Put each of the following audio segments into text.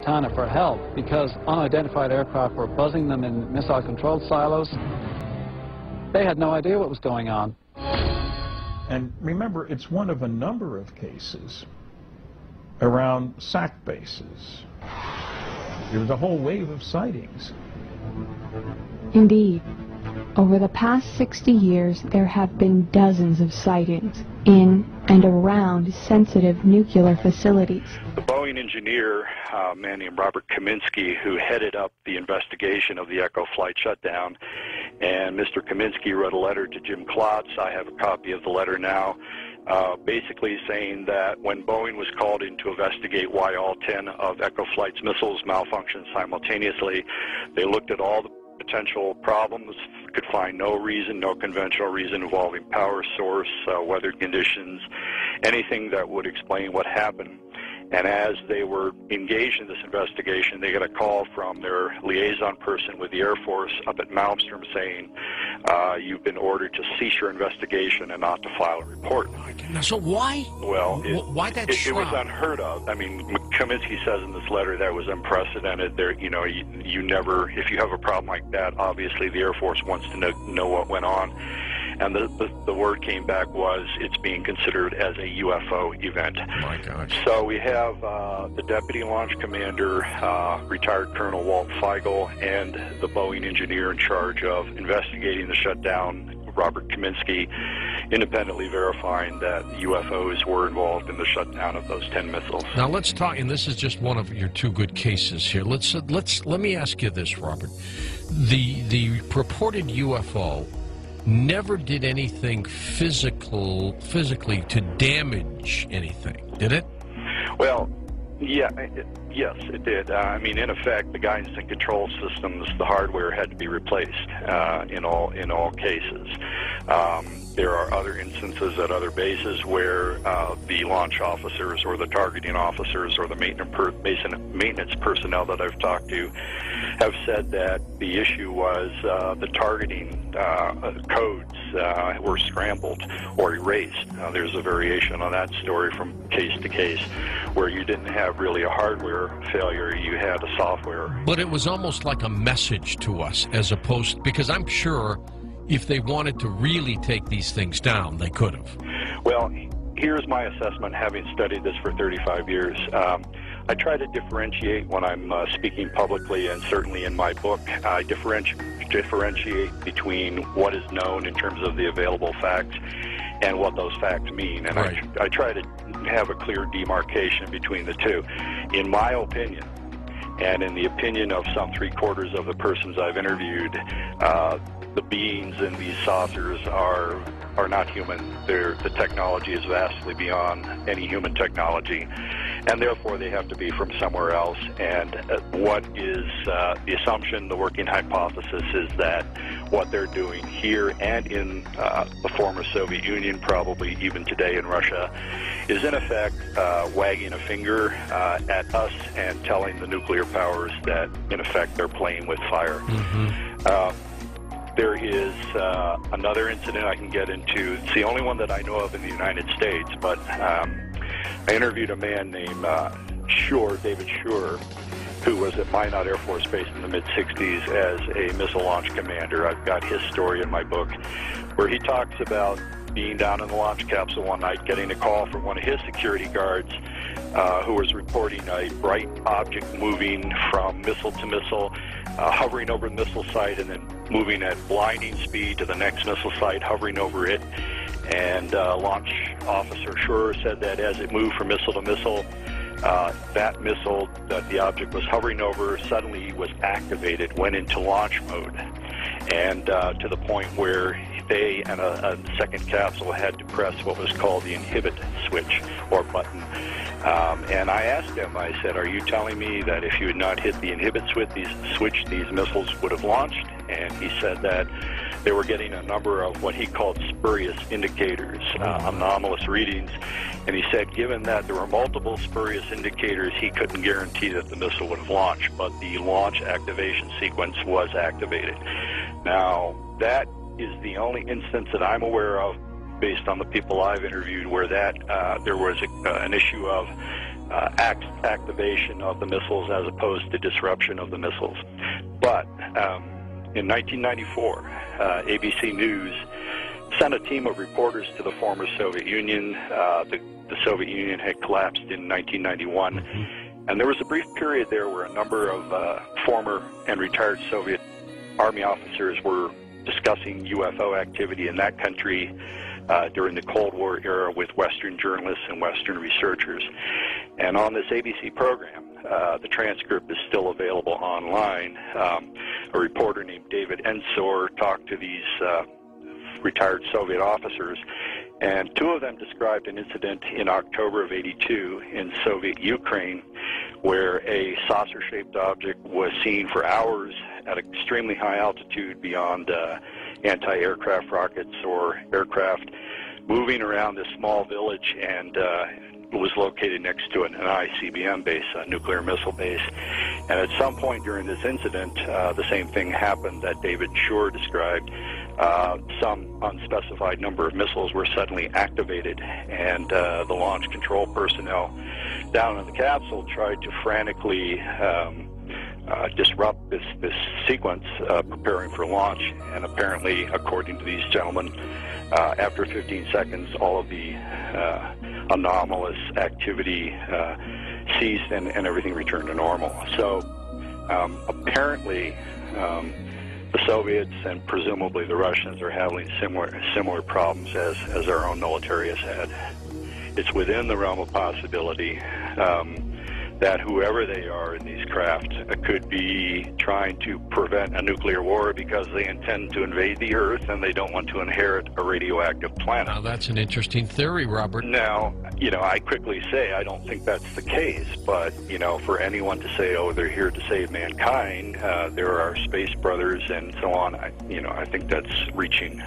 Montana for help because unidentified aircraft were buzzing them in missile-controlled silos. They had no idea what was going on. And remember, it's one of a number of cases around SAC bases. There was a whole wave of sightings. Indeed. Over the past 60 years, there have been dozens of sightings in and around sensitive nuclear facilities. The Boeing engineer, a man named Robert Kaminsky, who headed up the investigation of the Echo flight shutdown, and Mr. Kaminsky wrote a letter to Jim Klotz. I have a copy of the letter now, basically saying that when Boeing was called in to investigate why all 10 of Echo flight's missiles malfunctioned simultaneously, they looked at all the potential problems, could find no reason, no conventional reason involving power source, weather conditions, anything that would explain what happened. And as they were engaged in this investigation, they got a call from their liaison person with the Air Force up at Malmstrom saying, you've been ordered to cease your investigation and not to file a report. Now, so why? Well, why that it was unheard of. I mean, Kaminsky says in this letter that was unprecedented. There, you know, you never, if you have a problem like that, obviously the Air Force wants to know what went on. And the word came back was it's being considered as a UFO event. My gosh. So we have the Deputy Launch Commander, retired Colonel Walt Feigl, and the Boeing engineer in charge of investigating the shutdown, Robert Kaminsky, independently verifying that UFOs were involved in the shutdown of those 10 missiles. Now let's talk, and this is just one of your two good cases here. Let me ask you this, Robert. The purported UFO never did anything physically to damage anything, did it? Well, yeah, yes, it did. I mean, in effect, the guidance and control systems, the hardware had to be replaced in all cases. There are other instances at other bases where the launch officers or the targeting officers or the maintenance personnel that I've talked to have said that the issue was the targeting codes were scrambled or erased. There's a variation on that story from case to case where you didn't have really a hardware failure, you had a software. But it was almost like a message to us as opposed, because I'm sure if they wanted to really take these things down, they could have. Well, here's my assessment, having studied this for 35 years. I try to differentiate when I'm speaking publicly, and certainly in my book, I differentiate between what is known in terms of the available facts and what those facts mean. And right. I try to have a clear demarcation between the two. In my opinion, and in the opinion of some 3/4 of the persons I've interviewed, the beings in these saucers are not human. The technology is vastly beyond any human technology, and therefore they have to be from somewhere else. And what is the assumption, the working hypothesis, is that what they're doing here and in the former Soviet Union, probably even today in Russia, is in effect wagging a finger at us and telling the nuclear powers that, in effect, they're playing with fire. Mm-hmm. There is another incident I can get into. It's the only one that I know of in the United States, but I interviewed a man named David Schur, who was at Minot Air Force Base in the mid-'60s as a missile launch commander. I've got his story in my book, where he talks about being down in the launch capsule one night, getting a call from one of his security guards who was reporting a bright object moving from missile to missile, hovering over the missile site and then moving at blinding speed to the next missile site, hovering over it. And launch officer Schur said that as it moved from missile to missile, that missile that the object was hovering over suddenly was activated, went into launch mode, and to the point where they and a second capsule had to press what was called the inhibit switch or button. And I asked him, I said, are you telling me that if you had not hit the inhibit switch, these missiles would have launched? And he said that they were getting a number of what he called spurious indicators, anomalous readings. And he said, given that there were multiple spurious indicators, he couldn't guarantee that the missile would have launched, but the launch activation sequence was activated. Now, that is the only instance that I'm aware of, based on the people I've interviewed, where that there was an issue of activation of the missiles as opposed to disruption of the missiles. But in 1994, ABC News sent a team of reporters to the former Soviet Union. The Soviet Union had collapsed in 1991, and there was a brief period there where a number of former and retired Soviet Army officers were discussing UFO activity in that country during the Cold War era with Western journalists and Western researchers. And on this ABC program, the transcript is still available online. A reporter named David Ensor talked to these retired Soviet officers, and two of them described an incident in October of '82 in Soviet Ukraine where a saucer-shaped object was seen for hours at extremely high altitude beyond anti-aircraft rockets or aircraft, moving around this small village, and was located next to an ICBM base, a nuclear missile base. And at some point during this incident, the same thing happened that David Shore described. Some unspecified number of missiles were suddenly activated, and the launch control personnel down in the capsule tried to frantically disrupt this sequence, preparing for launch. And apparently, according to these gentlemen, after 15 seconds, all of the anomalous activity ceased, and everything returned to normal. So apparently, the Soviets and presumably the Russians are having similar problems as our own military has had. It's within the realm of possibility that whoever they are in these craft could be trying to prevent a nuclear war because they intend to invade the Earth and they don't want to inherit a radioactive planet. Now, that's an interesting theory, Robert. Now, I quickly say I don't think that's the case, but, for anyone to say, oh, they're here to save mankind, there are space brothers and so on, I think that's reaching.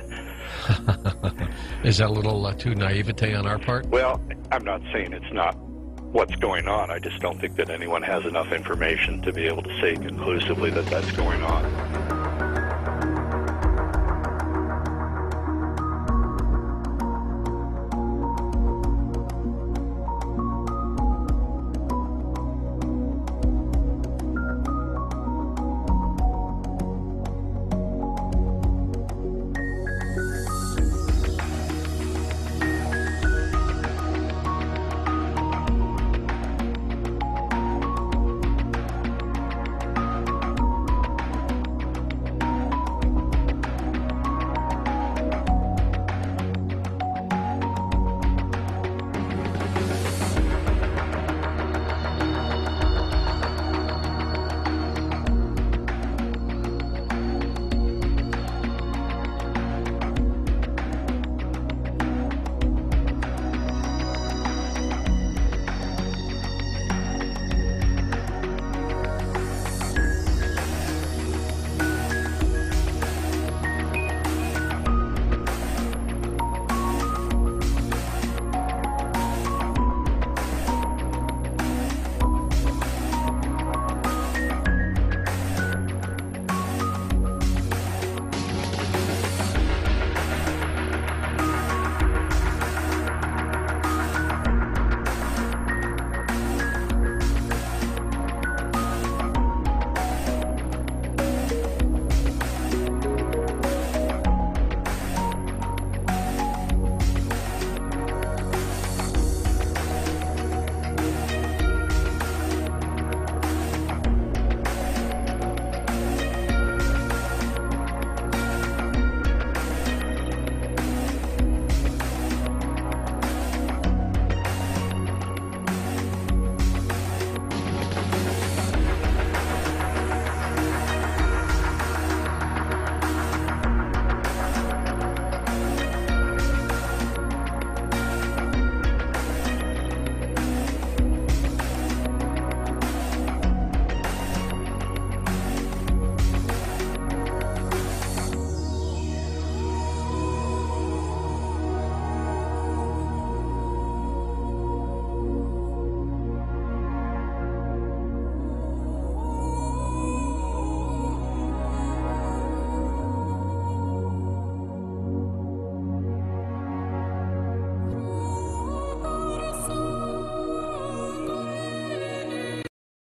Is that a little too naivete on our part? Well, I'm not saying it's not what's going on. I just don't think that anyone has enough information to be able to say conclusively that that's going on.